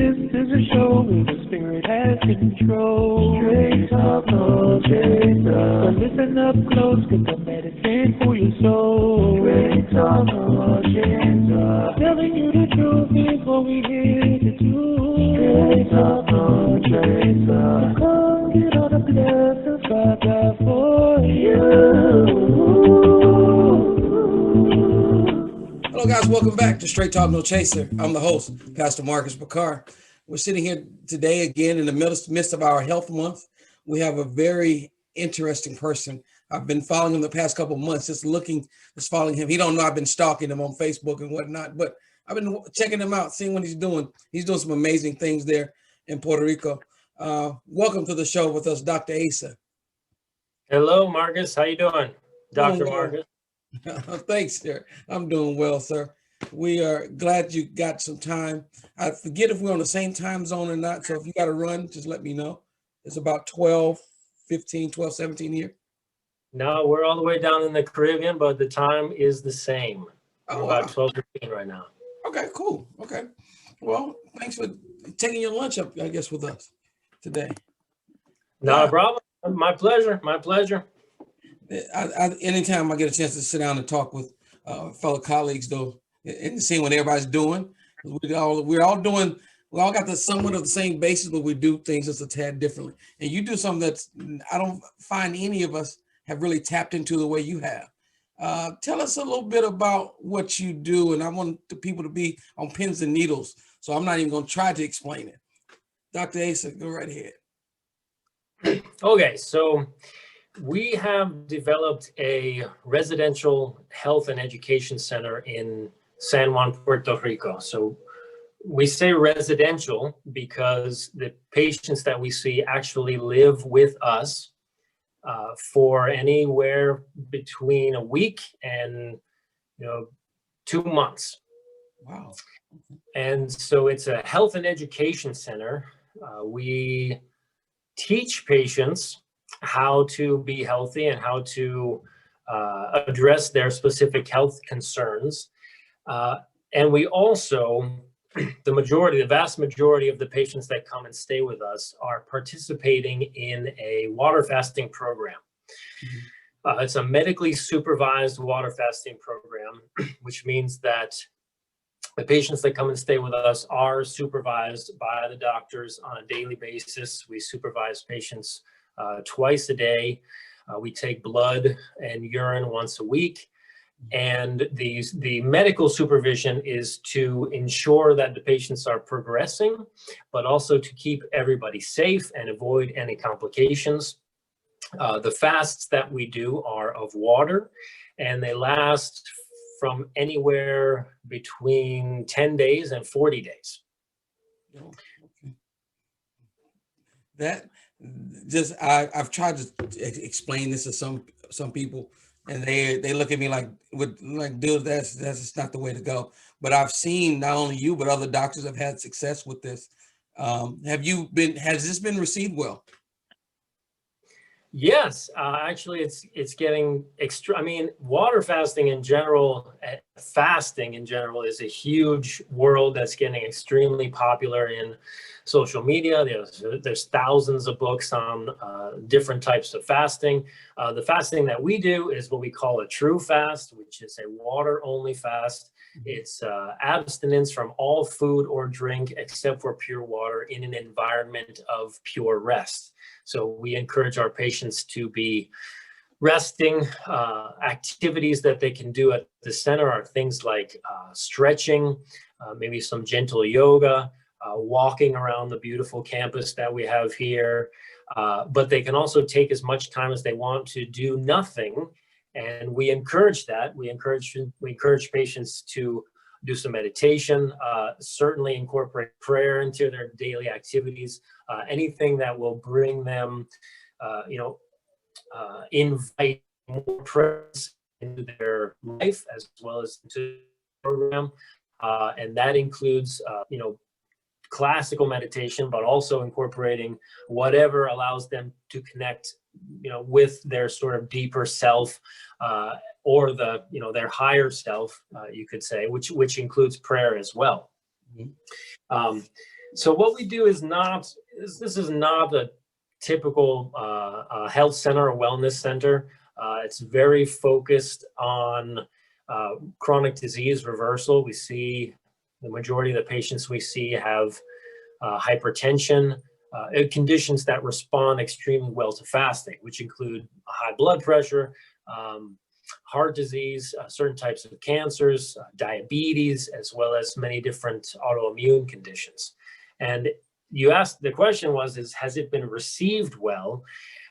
This is a show where the spirit has control. Straight talk, no chaser. So listen up close, get the medicine for your soul. Straight talk, no chaser. Telling you the truth before we hit the truth. Straight talk, no chaser. Come get all the blessings God got for you. Hello guys, welcome back to Straight Talk No Chaser. I'm the host, Pastor Marcus Bakar. We're sitting here today again in the midst of our health month. We have a very interesting person. I've been following him the past couple of months, just following him. He don't know I've been stalking him on Facebook and whatnot, but I've been checking him out, seeing what he's doing. He's doing some amazing things there in Puerto Rico. Welcome to the show with us, Dr. Asa. Hello, Marcus. How you doing? Dr. Marcus. Thanks, sir. I'm doing well, sir. We are glad you got some time. I forget if we're on the same time zone or not. So if you got to run, just let me know. It's about 17 here. No, we're all the way down in the Caribbean, but the time is the same. We're about 12:15 right now. Okay, cool. Okay. Well, thanks for taking your lunch up, I guess, with us today. Not a problem. My pleasure. My pleasure. Anytime I get a chance to sit down and talk with fellow colleagues, though, and see what everybody's doing, we all got the somewhat of the same basis, but we do things just a tad differently. And you do something that's I don't find any of us have really tapped into the way you have. Tell us a little bit about what you do, and I want the people to be on pins and needles, so I'm not even going to try to explain it. Dr. Asa, go right ahead. Okay, so we have developed a residential health and education center in San Juan, Puerto Rico. So we say residential because the patients that we see actually live with us for anywhere between a week and 2 months. Wow. And so it's a health and education center. We teach patients how to be healthy and how to address their specific health concerns. And we also, the vast majority of the patients that come and stay with us are participating in a water fasting program. Mm-hmm. It's a medically supervised water fasting program, which means that the patients that come and stay with us are supervised by the doctors on a daily basis. We supervise patients twice a day. We take blood and urine once a week. And the medical supervision is to ensure that the patients are progressing, but also to keep everybody safe and avoid any complications. The fasts that we do are of water, and they last from anywhere between 10 days and 40 days. Okay. I've tried to explain this to some people, and they look at me like, dude, that's not the way to go. But I've seen not only you, but other doctors have had success with this. Has this been received well? Yes, actually, it's getting extra. I mean, water fasting in general, fasting in general is a huge world that's getting extremely popular in social media. There's thousands of books on different types of fasting. The fasting that we do is what we call a true fast, which is a water-only fast. It's abstinence from all food or drink except for pure water in an environment of pure rest. So we encourage our patients to be resting. Activities that they can do at the center are things like stretching, maybe some gentle yoga, walking around the beautiful campus that we have here. But they can also take as much time as they want to do nothing. And we encourage that. We encourage patients to do some meditation, certainly incorporate prayer into their daily activities, anything that will bring them, invite more presence into their life as well as into the program. And that includes, classical meditation, but also incorporating whatever allows them to connect, with their sort of deeper self, or their higher self, you could say, which includes prayer as well. Mm-hmm. So what we do is this is not a typical health center or wellness center. It's very focused on chronic disease reversal. We see the majority of the patients we see have hypertension, conditions that respond extremely well to fasting, which include high blood pressure, heart disease, certain types of cancers, diabetes, as well as many different autoimmune conditions. And you asked, the question was, has it been received well?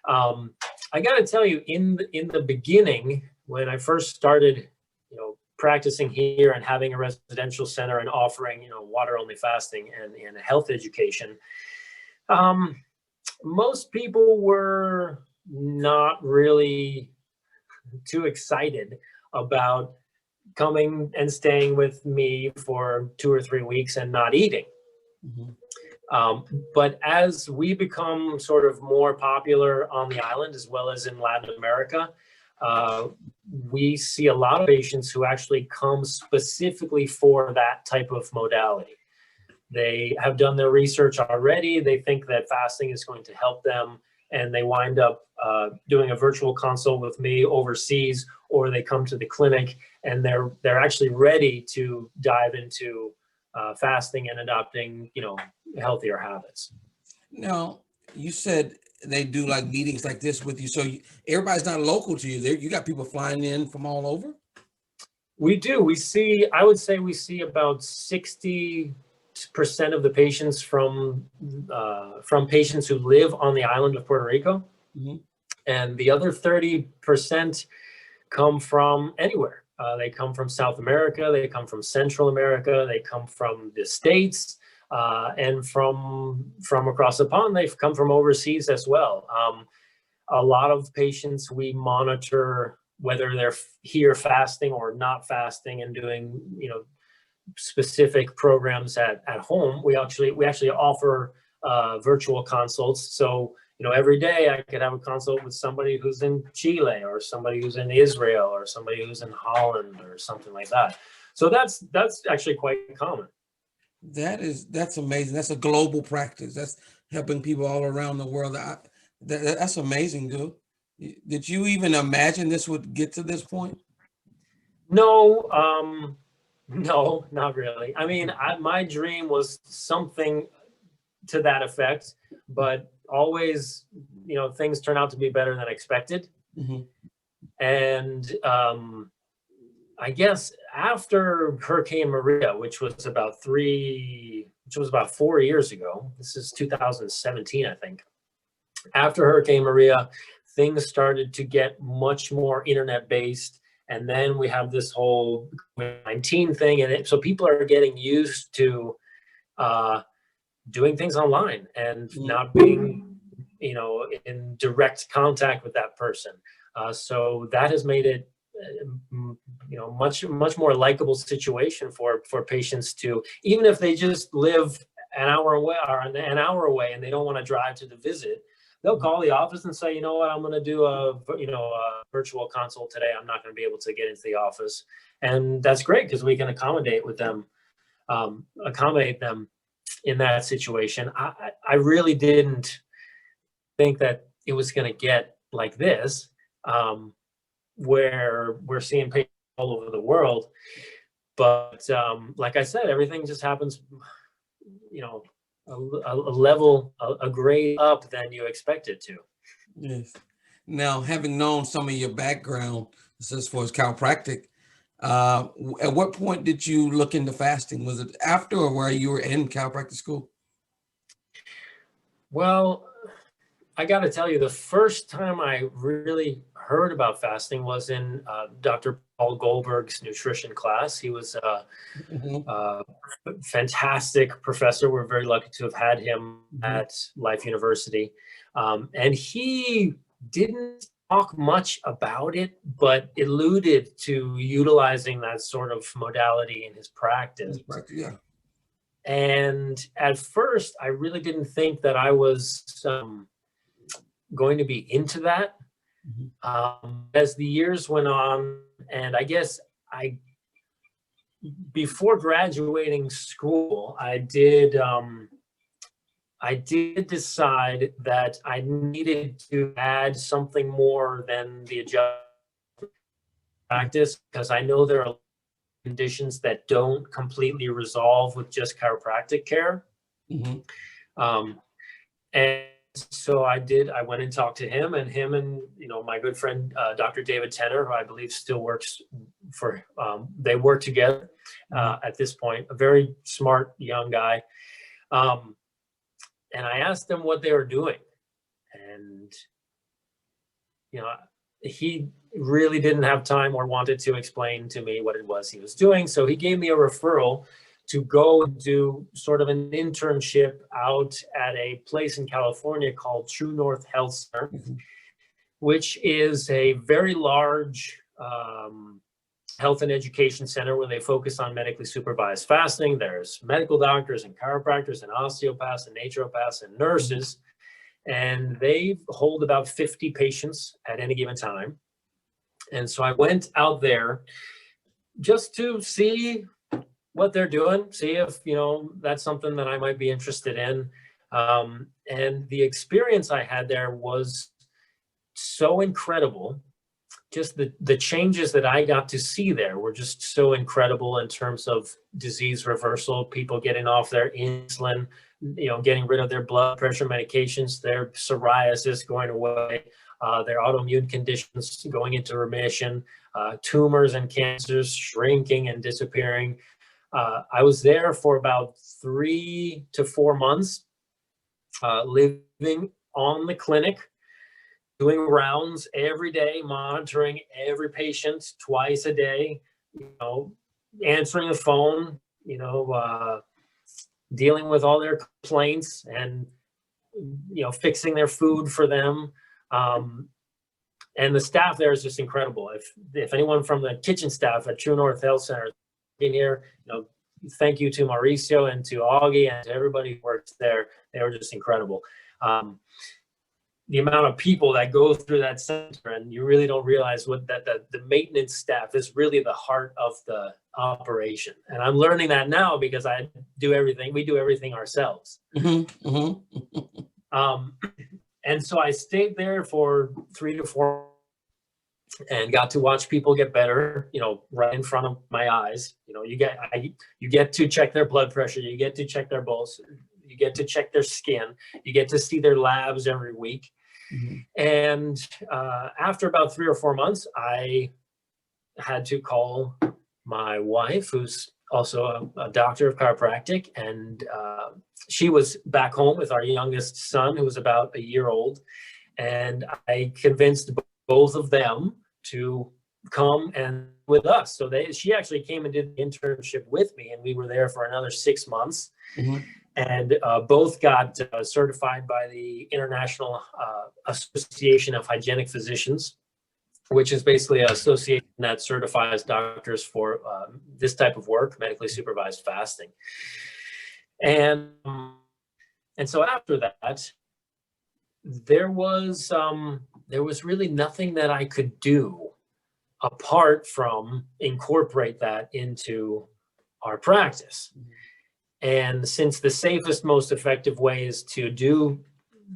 I got to tell you, in the beginning, when I first started, practicing here and having a residential center and offering, water-only fasting and health education, most people were not really too excited about coming and staying with me for 2 or 3 weeks and not eating. But as we become sort of more popular on the island, as well as in Latin America, we see a lot of patients who actually come specifically for that type of modality. They have done their research already. They think that fasting is going to help them, and they wind up doing a virtual consult with me overseas, or they come to the clinic and they're actually ready to dive into fasting and adopting, healthier habits. Now, you said they do like meetings like this with you, so everybody's not local to you. There, you got people flying in from all over. We do. I would say we see about 60% of the patients from patients who live on the island of Puerto Rico, and the other 30% come from anywhere. They come from South America, they come from Central America, they come from the States, and from across the pond. They've come from overseas as well. A lot of patients we monitor whether they're here fasting or not fasting and doing, specific programs at home. We actually offer virtual consults. So, every day I could have a consult with somebody who's in Chile, or somebody who's in Israel, or somebody who's in Holland, or something like that. So that's actually quite common. That's amazing. That's a global practice. That's helping people all around the world. That's amazing, dude. Did you even imagine this would get to this point? No, no, not really. I mean, my dream was something to that effect, but always, things turn out to be better than expected. And I guess after Hurricane Maria, which was about 4 years ago, this is 2017, I think. After Hurricane Maria, things started to get much more internet-based. And then we have this whole COVID-19 thing. And so people are getting used to doing things online and not being, in direct contact with that person. So that has made it, much more likable situation for patients to, even if they just live an hour away and they don't want to drive to the visit, they'll call the office and say, I'm going to do a virtual consult today. I'm not going to be able to get into the office. And that's great because we can accommodate them in that situation. I really didn't think that it was going to get like this, where we're seeing patients all over the world. But like I said, everything just happens, a grade up than you expect it to. Yes. Now, having known some of your background as far as chiropractic, at what point did you look into fasting? Was it after or while you were in chiropractic school? Well, I got to tell you, the first time I really heard about fasting was in Dr. Paul Goldberg's nutrition class. He was a fantastic professor. We're very lucky to have had him at Life University. And he didn't talk much about it, but alluded to utilizing that sort of modality in his practice. Yeah. And at first, I really didn't think that I was going to be into that. As the years went on, and I guess before graduating school, I did I did decide that I needed to add something more than the adjustment practice, because I know there are conditions that don't completely resolve with just chiropractic care. Mhm. And so I went and talked to him, and my good friend, Dr. David Tenner, who I believe still works for, they work together at this point, a very smart young guy. And I asked them what they were doing, and, he really didn't have time or wanted to explain to me what it was he was doing. So he gave me a referral to go and do sort of an internship out at a place in California called True North Health Center, which is a very large health and education center where they focus on medically supervised fasting. There's medical doctors and chiropractors and osteopaths and naturopaths and nurses, and they hold about 50 patients at any given time. And so I went out there just to see what they're doing, see if, that's something that I might be interested in. And the experience I had there was so incredible. Just the changes that I got to see there were just so incredible in terms of disease reversal, people getting off their insulin, getting rid of their blood pressure medications, their psoriasis going away, their autoimmune conditions going into remission, tumors and cancers shrinking and disappearing. I was there for about 3 to 4 months, living on the clinic, doing rounds every day, monitoring every patient twice a day, answering the phone, dealing with all their complaints and, fixing their food for them. And the staff there is just incredible. If anyone from the kitchen staff at True North Health Center is in here, thank you to Mauricio and to Augie and to everybody who works there. They were just incredible. The amount of people that go through that center, and you really don't realize what the maintenance staff is really the heart of the operation. And I'm learning that now because we do everything ourselves. And so I stayed there for 3 to 4 and got to watch people get better, right in front of my eyes. You get to check their blood pressure, you get to check their pulse, you get to check their skin, you get to see their labs every week. And after about 3 or 4 months, I had to call my wife, who's also a doctor of chiropractic, and she was back home with our youngest son, who was about a year old. And I convinced both of them to come and with us. So she actually came and did the internship with me, and we were there for another 6 months. And both got certified by the International Association of Hygienic Physicians, which is basically an association that certifies doctors for this type of work, medically supervised fasting. And so after that, there was really nothing that I could do apart from incorporate that into our practice. And since the safest, most effective way is to do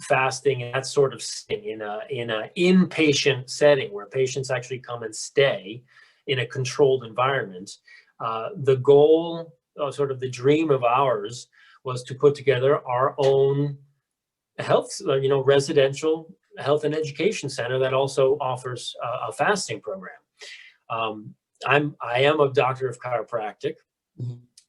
fasting and that sort of thing in a inpatient setting where patients actually come and stay in a controlled environment, the goal, sort of the dream of ours, was to put together our own health, residential health and education center that also offers a fasting program. I am a doctor of chiropractic.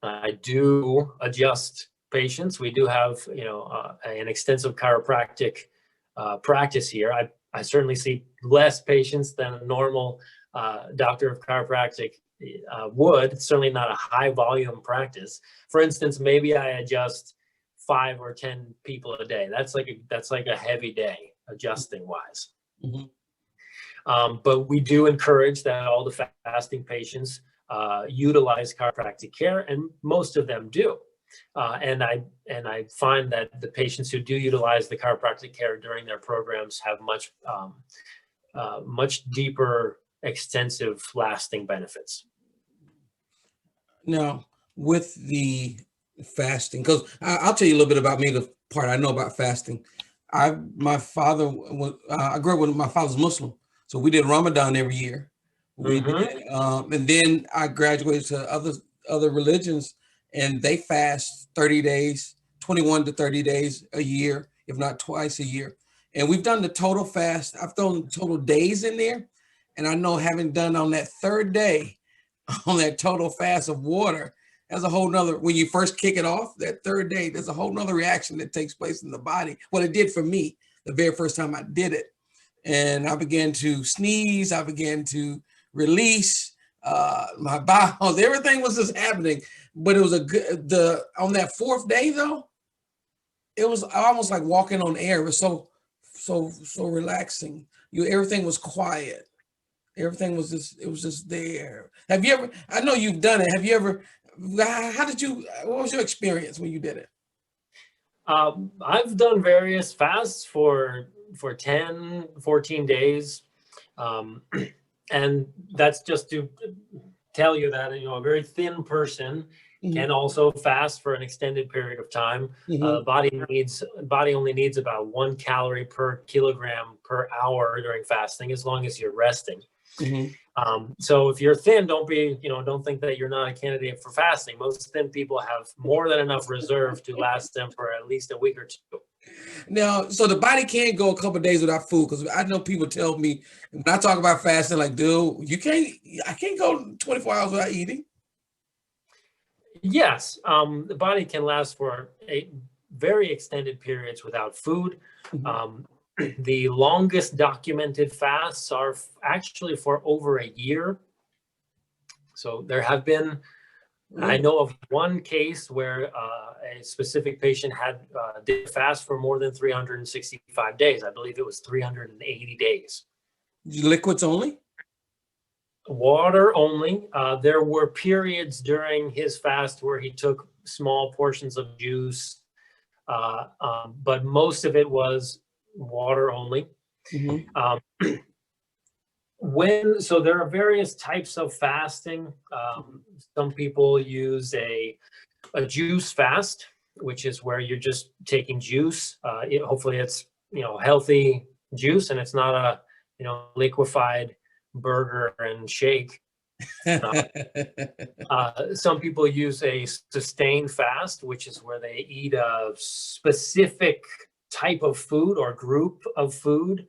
I do adjust patients. We do have, an extensive chiropractic practice here. I certainly see less patients than a normal doctor of chiropractic would. It's certainly not a high volume practice. For instance, maybe I adjust 5 or 10 people a day. That's like a heavy day adjusting wise. But we do encourage that all the fasting patients utilize chiropractic care, and most of them do. And I find that the patients who do utilize the chiropractic care during their programs have much deeper, extensive, lasting benefits. Now, with the Fasting, because I'll tell you a little bit about me, the part I know about fasting. My father was, I grew up with, my father's Muslim, so we did Ramadan every year. We Hmm. did, and then I graduated to other religions, and they fast 30 days, 21 to 30 days a year, if not twice a year. And we've done the total fast. I've thrown total days in there, and I know having done on that third day on that total fast of water, that's a whole nother, when you first kick it off, that third day, there's a whole nother reaction that takes place in the body. What it did for me the very first time I did it. And I began to sneeze, I began to release my bowels, everything was just happening. But it was a good, on that fourth day though, it was almost like walking on air. It was so relaxing. Everything was quiet. Everything was just, it was just there. Have you ever, I know you've done it. Have you ever, what was your experience when you did it? I've done various fasts for 10, 14 days. Um, and that's just to tell you that, a very thin person can also fast for an extended period of time. Body only needs about 1 calorie per kilogram per hour during fasting, as long as you're resting. So if you're thin, don't think that you're not a candidate for fasting. Most thin people have more than enough reserve to last them for at least a week or two. Now, so the body can't go a couple of days without food, because I know people tell me when I talk about fasting, like, dude, I can't go 24 hours without eating. Yes, the body can last for a very extended periods without food. The longest documented fasts are actually for over a year. So there have been, I know of one case where a specific patient did fast for more than 365 days. I believe it was 380 days. Liquids only? Water only. There were periods during his fast where he took small portions of juice, but most of it was water only. So there are various types of fasting. Some people use a juice fast, which is where you're just taking juice. Hopefully it's healthy juice, and it's not a liquefied burger and shake. Some people use a sustained fast, which is where they eat a specific type of food or group of food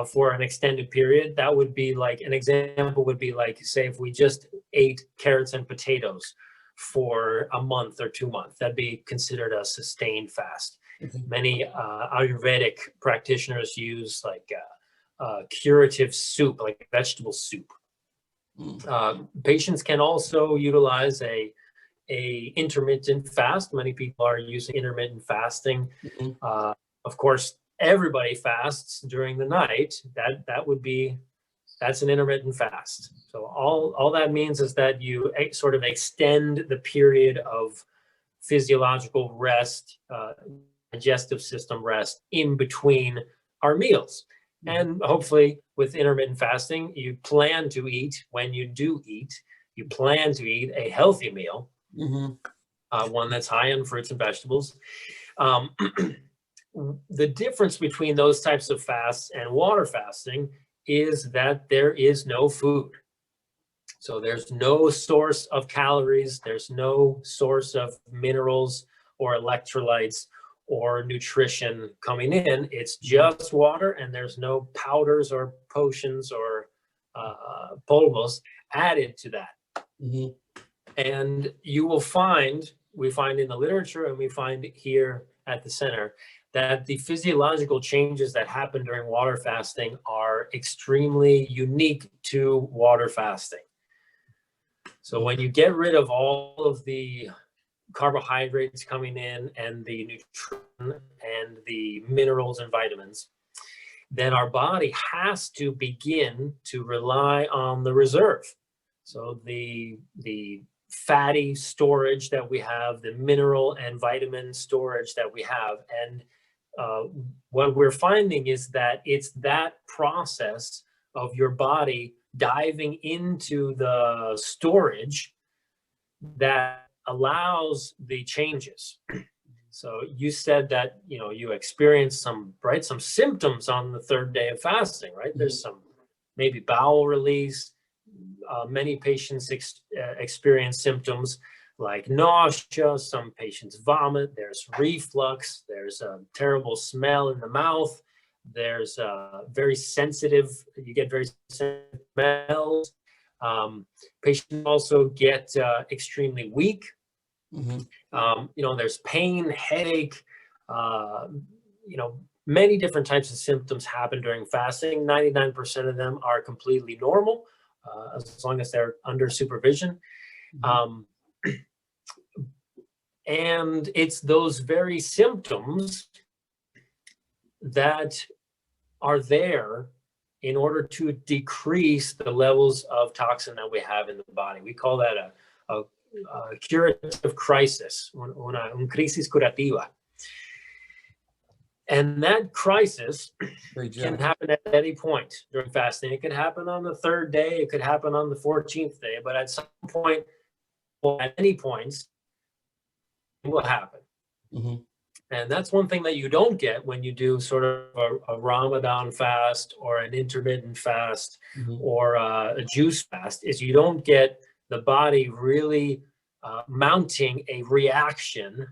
for an extended period. That would be like, an example would be like, say, if we just ate carrots and potatoes for a month or 2 months, that'd be considered a sustained fast. Many Ayurvedic practitioners use like curative soup, like vegetable soup. Patients can also utilize a intermittent fast. Many people are using intermittent fasting. Of course, everybody fasts during the night. That's an intermittent fast. So all that means is that you sort of extend the period of physiological rest, digestive system rest in between our meals. And hopefully with intermittent fasting, you plan to eat, when you do eat, you plan to eat a healthy meal, one that's high in fruits and vegetables. The difference between those types of fasts and water fasting is that there is no food. So there's no source of calories, there's no source of minerals or electrolytes or nutrition coming in. It's just water, and there's no powders or potions or polvos added to that. And we find in the literature, and we find here at the center, that the physiological changes that happen during water fasting are extremely unique to water fasting. So when you get rid of all of the carbohydrates coming in and the nutrition and the minerals and vitamins, then our body has to begin to rely on the reserve. So the fatty storage that we have, the mineral and vitamin storage that we have. And what we're finding is that it's that process of your body diving into the storage that allows the changes. So you said that, you experienced some symptoms on the third day of fasting, right? There's some maybe bowel release. Many patients experience symptoms like nausea. Some patients vomit. There's reflux. There's a terrible smell in the mouth. There's very sensitive. You get very sensitive smells. Patients also get extremely weak. There's pain, headache. Many different types of symptoms happen during fasting. 99% of them are completely normal, as long as they're under supervision. And it's those very symptoms that are there in order to decrease the levels of toxin that we have in the body. We call that a curative crisis, una crisis curativa. And that crisis can happen at any point during fasting. It could happen on the third day. It could happen on the 14th day. But at some point, or at any points, it will happen. And that's one thing that you don't get when you do sort of a Ramadan fast or an intermittent fast or a juice fast, is you don't get the body really mounting a reaction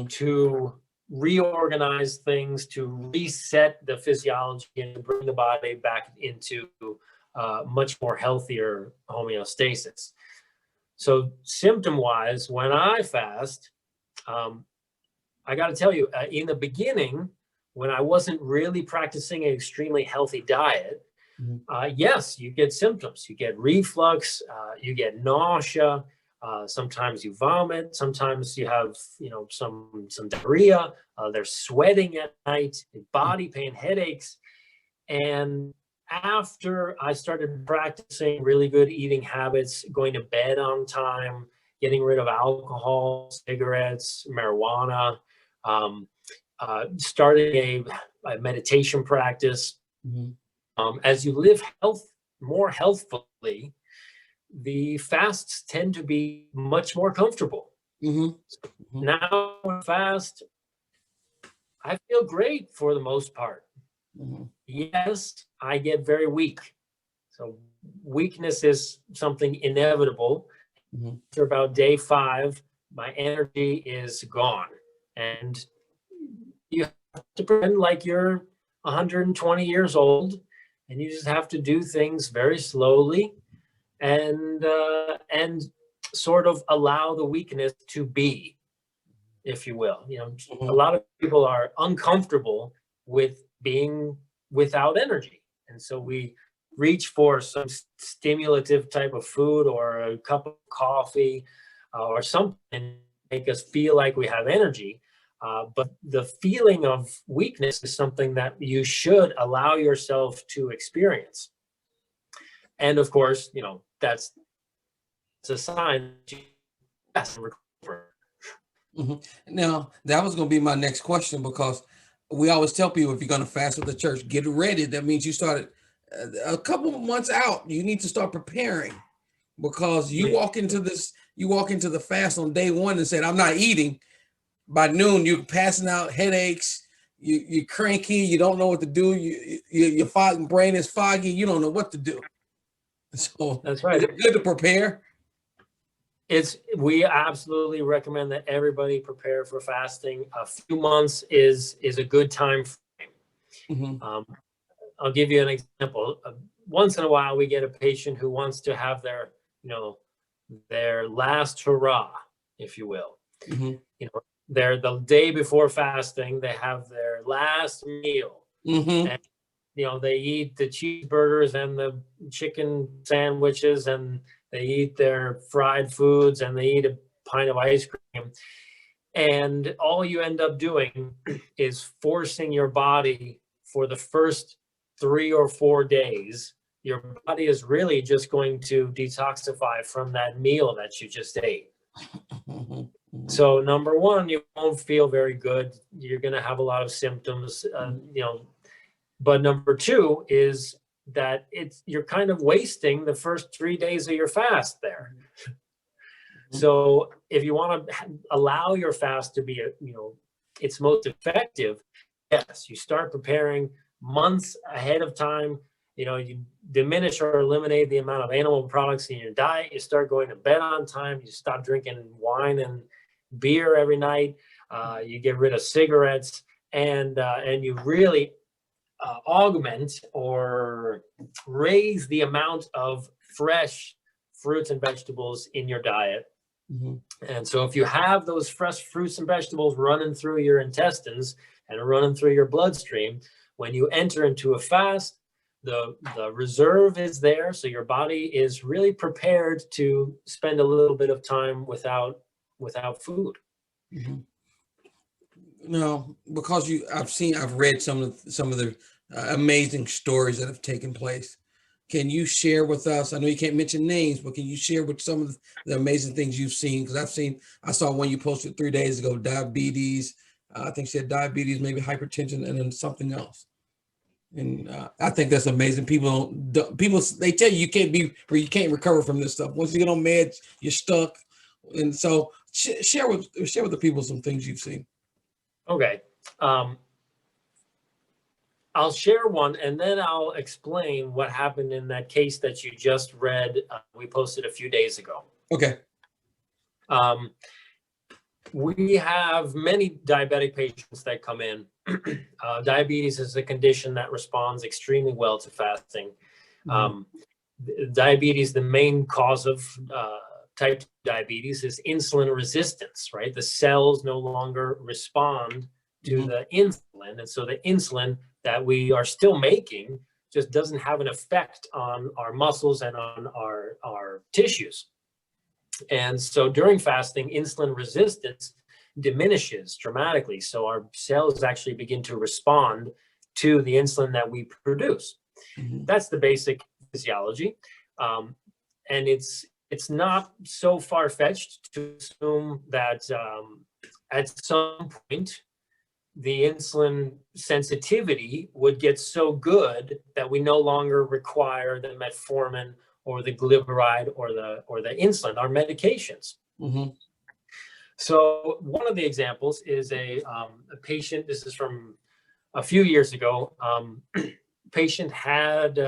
to reorganize things, to reset the physiology and bring the body back into much more healthier homeostasis. So symptom-wise, when I fast, I got to tell you, in the beginning, when I wasn't really practicing an extremely healthy diet, yes, you get symptoms. You get reflux, you get nausea, sometimes you vomit, sometimes you have, some diarrhea, there's sweating at night, body pain, headaches. And after I started practicing really good eating habits, going to bed on time, getting rid of alcohol, cigarettes, marijuana, starting a meditation practice. As you live more healthfully, the fasts tend to be much more comfortable. Now when I fast, I feel great for the most part. Yes, I get very weak. So weakness is something inevitable. After about day 5, my energy is gone. And you have to pretend like you're 120 years old, and you just have to do things very slowly and sort of allow the weakness to be, if you will. A lot of people are uncomfortable with being without energy. And so we reach for some stimulative type of food or a cup of coffee or something to make us feel like we have energy. But the feeling of weakness is something that you should allow yourself to experience. And of course, that's a sign that you fast and recover. Now, that was going to be my next question, because we always tell people, if you're going to fast with the church, get ready. That means you started a couple of months out. You need to start preparing, because you walk into the fast on day 1 and said, I'm not eating. By noon, you're passing out, headaches, you're cranky, you don't know what to do, your brain is foggy, you don't know what to do. So that's right. It's good to prepare. We absolutely recommend that everybody prepare for fasting. A few months is a good time frame. I'll give you an example. Once in a while, we get a patient who wants to have their last hurrah, if you will. They're the day before fasting, they have their last meal. And, they eat the cheeseburgers and the chicken sandwiches, and they eat their fried foods, and they eat a pint of ice cream. And all you end up doing is forcing your body for the first 3 or 4 days. Your body is really just going to detoxify from that meal that you just ate. So number 1, you won't feel very good. You're going to have a lot of symptoms, but number 2 is that you're kind of wasting the first 3 days of your fast there. So if you want to allow your fast to be, its most effective, yes, you start preparing months ahead of time. You diminish or eliminate the amount of animal products in your diet. You start going to bed on time. You stop drinking wine and beer every night. You get rid of cigarettes, and you really augment or raise the amount of fresh fruits and vegetables in your diet. And so if you have those fresh fruits and vegetables running through your intestines and running through your bloodstream, when you enter into a fast, the reserve is there. So your body is really prepared to spend a little bit of time without food. No, because I've read some of the amazing stories that have taken place. Can you share with us? I know you can't mention names, but can you share with some of the amazing things you've seen? Because I saw one you posted 3 days ago, diabetes. I think she had diabetes, maybe hypertension, and then something else. And I think that's amazing. People they tell you you can't recover from this stuff. Once you get on meds, you're stuck. And so share with the people some things you've seen. Okay. I'll share one, and then I'll explain what happened in that case that you just read. We posted a few days ago. Okay. We have many diabetic patients that come in. Diabetes is a condition that responds extremely well to fasting. Diabetes, the main cause of type 2 diabetes is insulin resistance, right? The cells no longer respond to the insulin. And so the insulin that we are still making just doesn't have an effect on our muscles and on our tissues. And so during fasting, insulin resistance diminishes dramatically. So our cells actually begin to respond to the insulin that we produce. That's the basic physiology. And it's not so far-fetched to assume that at some point, the insulin sensitivity would get so good that we no longer require the metformin or the glyburide or the insulin, our medications. So one of the examples is a patient. This is from a few years ago. Patient had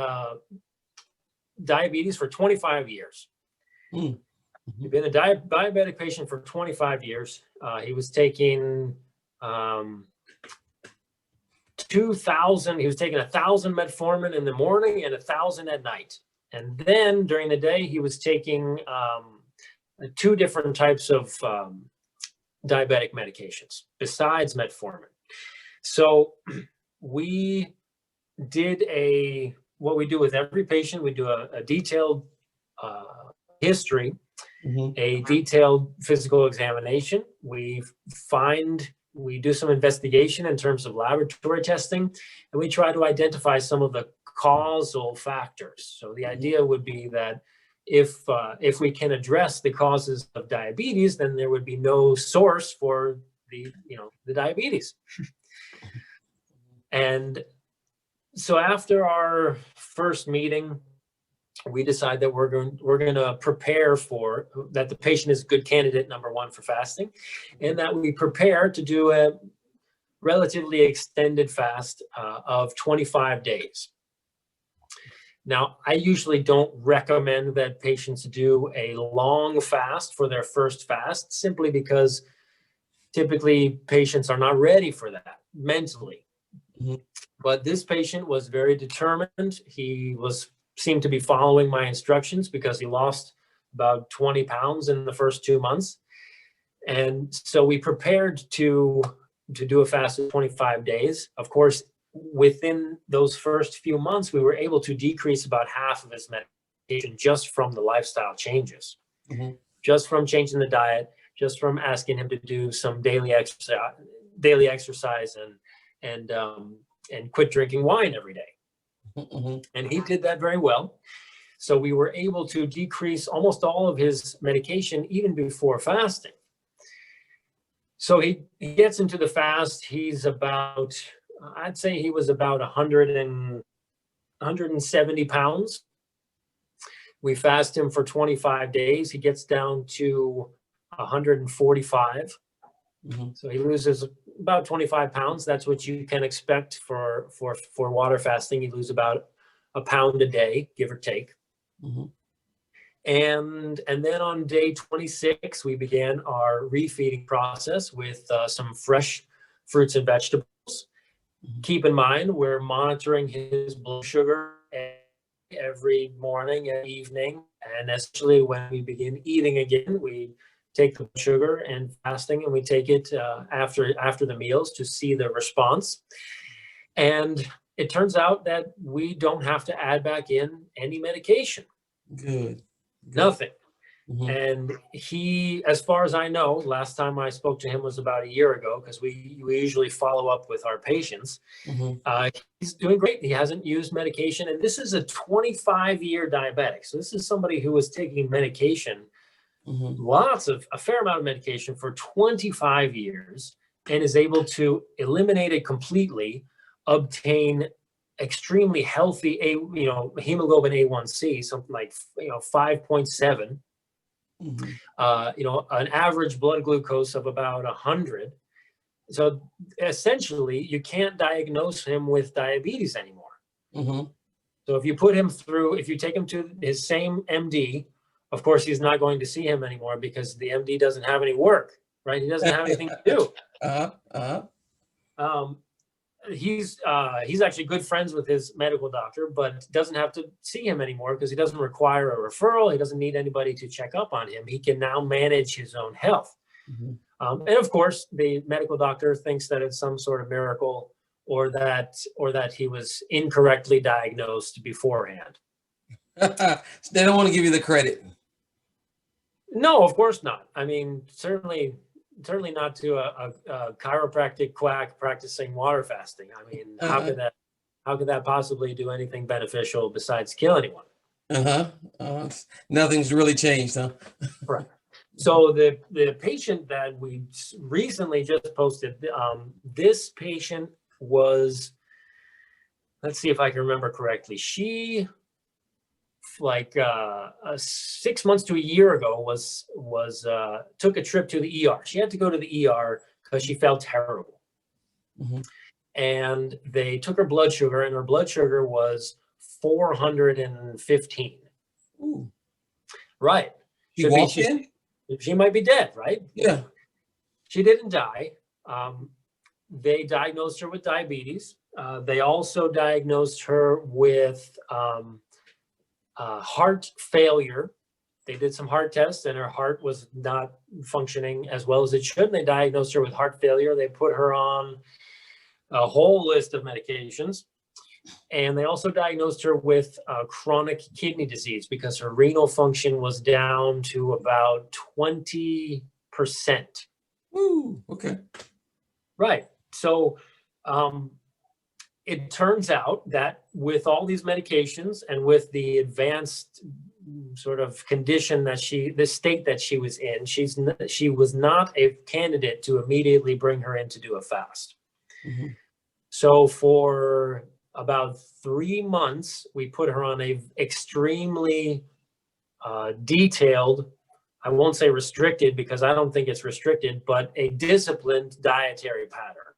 diabetes for 25 years. He'd been a diabetic patient for 25 years. He was taking 2,000. He was taking 1,000 metformin in the morning and 1,000 at night. And then during the day, he was taking 2 different types of diabetic medications besides metformin. So we did what we do with every patient. We do a detailed history, a detailed physical examination. We do some investigation in terms of laboratory testing, and we try to identify some of the causal factors. So the idea would be that if we can address the causes of diabetes, then there would be no source for the diabetes. And so after our first meeting, we decide that we're going to prepare for that. The patient is a good candidate, number one, for fasting, and that we prepare to do a relatively extended fast of 25 days. Now, I usually don't recommend that patients do a long fast for their first fast, simply because typically patients are not ready for that mentally. But this patient was very determined. He seemed to be following my instructions because he lost about 20 pounds in the first 2 months. And so we prepared to do a fast of 25 days. Of course, within those first few months, we were able to decrease about half of his medication just from the lifestyle changes, just from changing the diet, just from asking him to do some daily exercise and quit drinking wine every day. And he did that very well. So we were able to decrease almost all of his medication even before fasting. So he gets into the fast. He's about, I'd say he was about 170 pounds. We fast him for 25 days. He gets down to 145. So he loses about 25 pounds. That's what you can expect for water fasting. You lose about a pound a day, give or take. And then on day 26, we began our refeeding process with some fresh fruits and vegetables. Keep in mind, we're monitoring his blood sugar every morning and evening. And especially when we begin eating again, we take the blood sugar and fasting, and we take it after the meals to see the response. And it turns out that we don't have to add back in any medication. Good. Nothing. And he, as far as I know, last time I spoke to him was about a year ago, because we usually follow up with our patients. He's doing great. He hasn't used medication. And this is a 25-year diabetic. So this is somebody who was taking medication, a fair amount of medication for 25 years, and is able to eliminate it completely, obtain extremely healthy hemoglobin A1C, something like 5.7. An average blood glucose of about 100. So essentially, you can't diagnose him with diabetes anymore. So if you take him to his same MD, of course, he's not going to see him anymore because the MD doesn't have any work, right? He doesn't have anything to do. He's actually good friends with his medical doctor, but doesn't have to see him anymore because he doesn't require a referral. He doesn't need anybody to check up on him. He can now manage his own health. And of course, the medical doctor thinks that it's some sort of miracle, or that he was incorrectly diagnosed beforehand. They don't want to give you the credit. No, of course not. I mean, certainly not to a chiropractic quack practicing water fasting. I mean, how could that possibly do anything beneficial besides kill anyone? Nothing's really changed, huh? Right. So the patient that we recently just posted, this patient was, let's see if I can remember correctly. She, 6 months to a year ago, took a trip to the ER. She had to go to the ER because she felt terrible. And they took her blood sugar, and her blood sugar was 415. Ooh. Right. She walked in? She might be dead, right? Yeah. She didn't die. They diagnosed her with diabetes. They also diagnosed her with heart failure. They did some heart tests, and her heart was not functioning as well as it should. And they diagnosed her with heart failure. They put her on a whole list of medications. And they also diagnosed her with chronic kidney disease because her renal function was down to about 20%. Ooh, okay. Right. So it turns out that with all these medications and with the advanced sort of condition the state that she was in, she was not a candidate to immediately bring her in to do a fast. So for about 3 months, we put her on a extremely detailed, I won't say restricted because I don't think it's restricted, but a disciplined dietary pattern,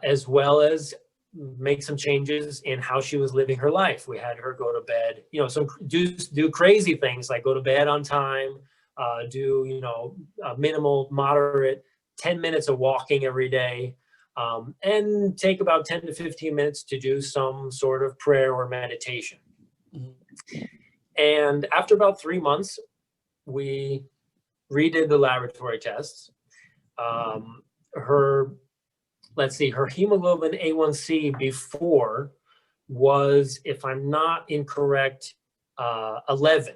as well as make some changes in how she was living her life. We had her go to bed, do crazy things like go to bed on time, do, minimal, moderate, 10 minutes of walking every day. And take about 10 to 15 minutes to do some sort of prayer or meditation. And after about 3 months, we redid the laboratory tests. Her hemoglobin A1C before was, if I'm not incorrect, 11,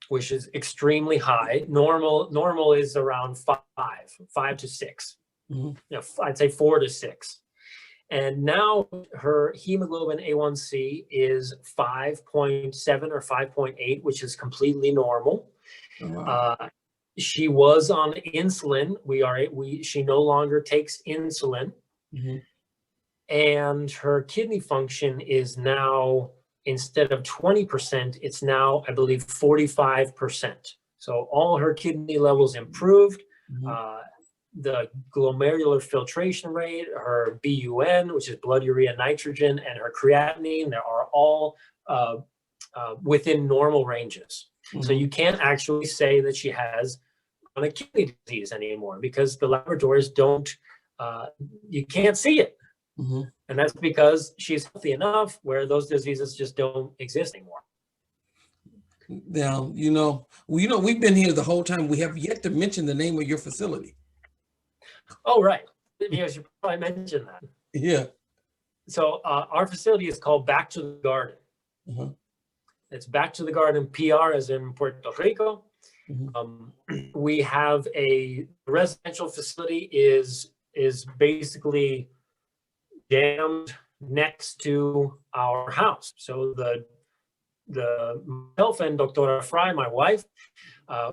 which is extremely high. Normal is around 5 to 6. I'd say 4 to 6. And now her hemoglobin A1C is 5.7 or 5.8, which is completely normal. Wow. She was on insulin. She no longer takes insulin. And her kidney function is now instead of 20%, it's now, I believe, 45%. So all her kidney levels improved. The glomerular filtration rate, her BUN, which is blood urea nitrogen, and her creatinine, they are all within normal ranges. So you can't actually say that she has chronic kidney disease anymore because the laboratories don't, you can't see it. And that's because she's healthy enough where those diseases just don't exist anymore. Now, we've been here the whole time. We have yet to mention the name of your facility. Oh, right. Maybe I should probably mention that. Yeah. So our facility is called Back to the Garden. It's Back to the Garden PR, as in Puerto Rico. We have a residential facility is basically jammed next to our house. So the myself and Dr. Frey, my wife,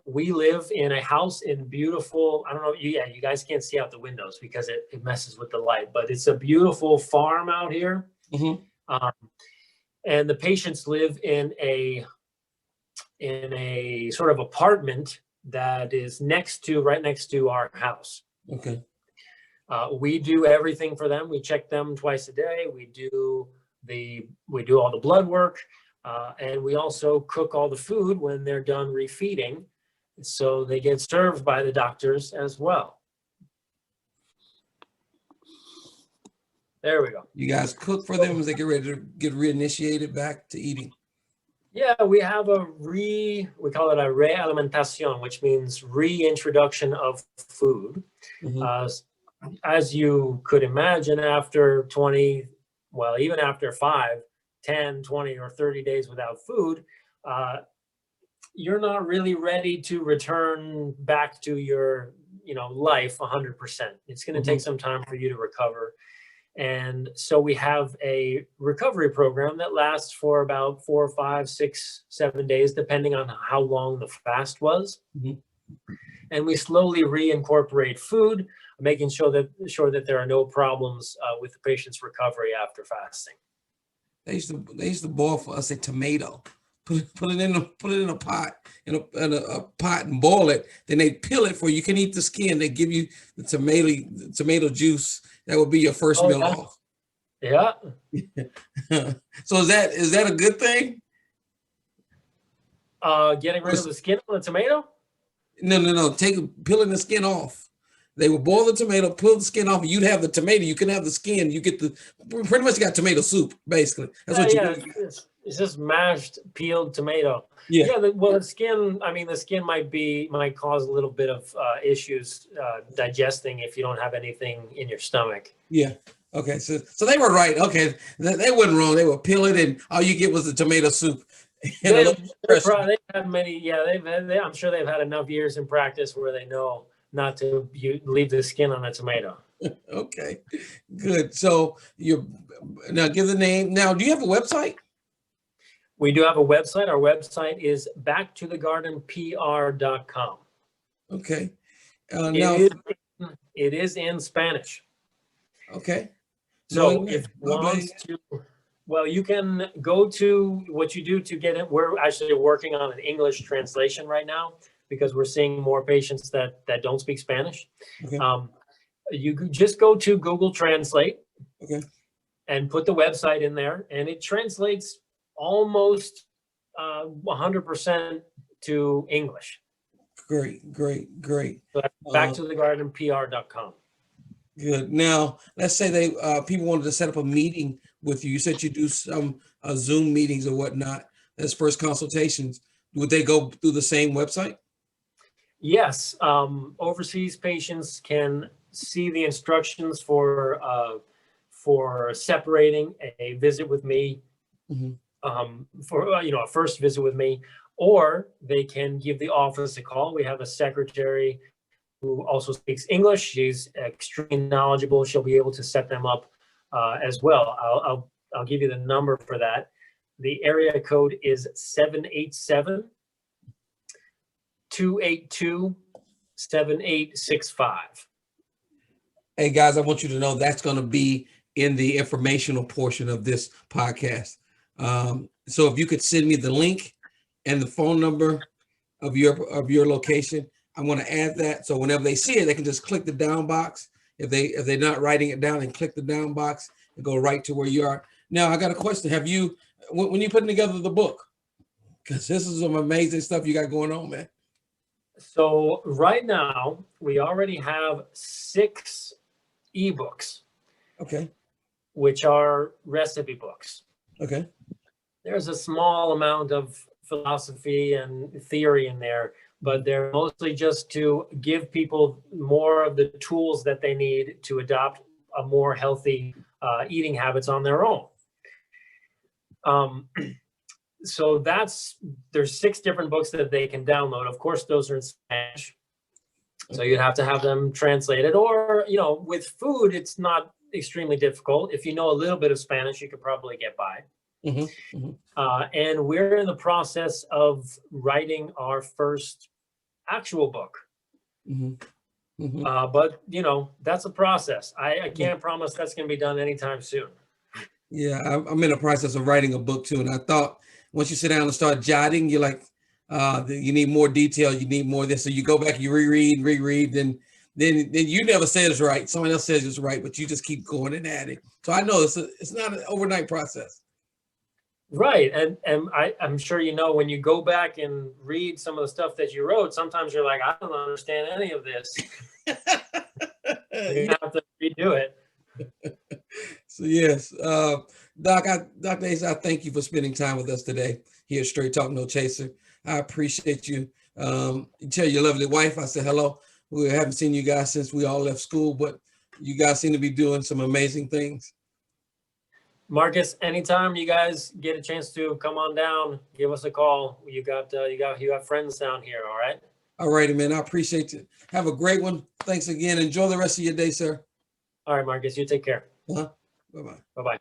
we live in a house in beautiful, I don't know, you guys can't see out the windows because it messes with the light, but it's a beautiful farm out here. And the patients live in a sort of apartment that is right next to our house. Okay. We do everything for them. We check them twice a day. We do all the blood work. And we also cook all the food when they're done refeeding. So they get served by the doctors as well. There we go. You guys cook for them as they get ready to get reinitiated back to eating? Yeah, we have we call it a realimentación, which means reintroduction of food. As you could imagine, after 20, well, even after 5, 10, 20, or 30 days without food, you're not really ready to return back to your, life 100%. It's going to take some time for you to recover. And so we have a recovery program that lasts for about 4, 5, 6, 7 days, depending on how long the fast was. And we slowly reincorporate food, making sure that there are no problems with the patient's recovery after fasting. They used to boil for us a tomato, put it in a pot, in a pot and boil it. Then they peel it for you. You can eat the skin. They give you the tomato juice. That would be your first meal off. Yeah. So is that a good thing? Getting rid of the skin on the tomato? No. Peeling the skin off. They would boil the tomato, peel the skin off, and you'd have the tomato. You can have the skin. You get pretty much got tomato soup, basically. That's what you do. It's just mashed, peeled tomato. Yeah. The skin, the skin might cause a little bit of issues digesting if you don't have anything in your stomach. Yeah. Okay. So they were right. Okay. They weren't wrong. They would peel it, and all you get was the tomato soup. They've had many, I'm sure they've had enough years in practice where they know not to leave the skin on a tomato. Okay, good. So now give the name. Now, do you have a website? We do have a website. Our website is backtothegardenpr.com. Okay. It is in Spanish. Okay. So if you want to, you can go to what you do to get it. We're actually working on an English translation right now because we're seeing more patients that don't speak Spanish. Okay. You could just go to Google Translate. Okay. And put the website in there, and it translates almost 100% to English. Great. So backtothegardenpr.com. Good. Now, let's say people wanted to set up a meeting with you. You said you do some Zoom meetings or whatnot. That's first consultations. Would they go through the same website? Yes. Overseas patients can see the instructions for separating a visit with me. For a first visit with me, or they can give the office a call. We have a secretary who also speaks English. She's extremely knowledgeable. She'll be able to set them up as well. I'll give you the number for that. The area code is 787-282-7865. Hey guys, I want you to know that's going to be in the informational portion of this podcast. So if you could send me the link and the phone number of your location, I'm going to add that. So whenever they see it, they can just click the down box. If they're not writing it down, and click the down box and go right to where you are. Now I got a question. Have you, when you putting together the book, because this is some amazing stuff you got going on, man. So right now we already have 6 ebooks. Okay. Which are recipe books. Okay. There's a small amount of philosophy and theory in there, but they're mostly just to give people more of the tools that they need to adopt a more healthy eating habits on their own. So there's 6 different books that they can download. Of course, those are in Spanish, so you'd have to have them translated. Or, with food, it's not extremely difficult. If you know a little bit of Spanish, you could probably get by. Mm-hmm. Mm-hmm. And we're in the process of writing our first actual book. Mm-hmm. Mm-hmm. But that's a process. I can't promise that's going to be done anytime soon. Yeah, I'm in the process of writing a book too, and I thought once you sit down and start jotting, you're like, you need more detail, you need more of this. So you go back, you reread, then you never say it's right. Someone else says it's right, but you just keep going and adding. So I know it's not an overnight process. Right. And I'm sure when you go back and read some of the stuff that you wrote, sometimes you're like, I don't understand any of this. You have to redo it. So yes, Dr. Asa, I thank you for spending time with us today here at Straight Talk No Chaser. I appreciate you. You tell your lovely wife I said hello. We haven't seen you guys since we all left school, but you guys seem to be doing some amazing things. Marcus, anytime you guys get a chance to come on down, give us a call. You got friends down here, all right? All righty, man. I appreciate it. Have a great one. Thanks again. Enjoy the rest of your day, sir. All right, Marcus, you take care. Uh-huh. Bye-bye. Bye-bye.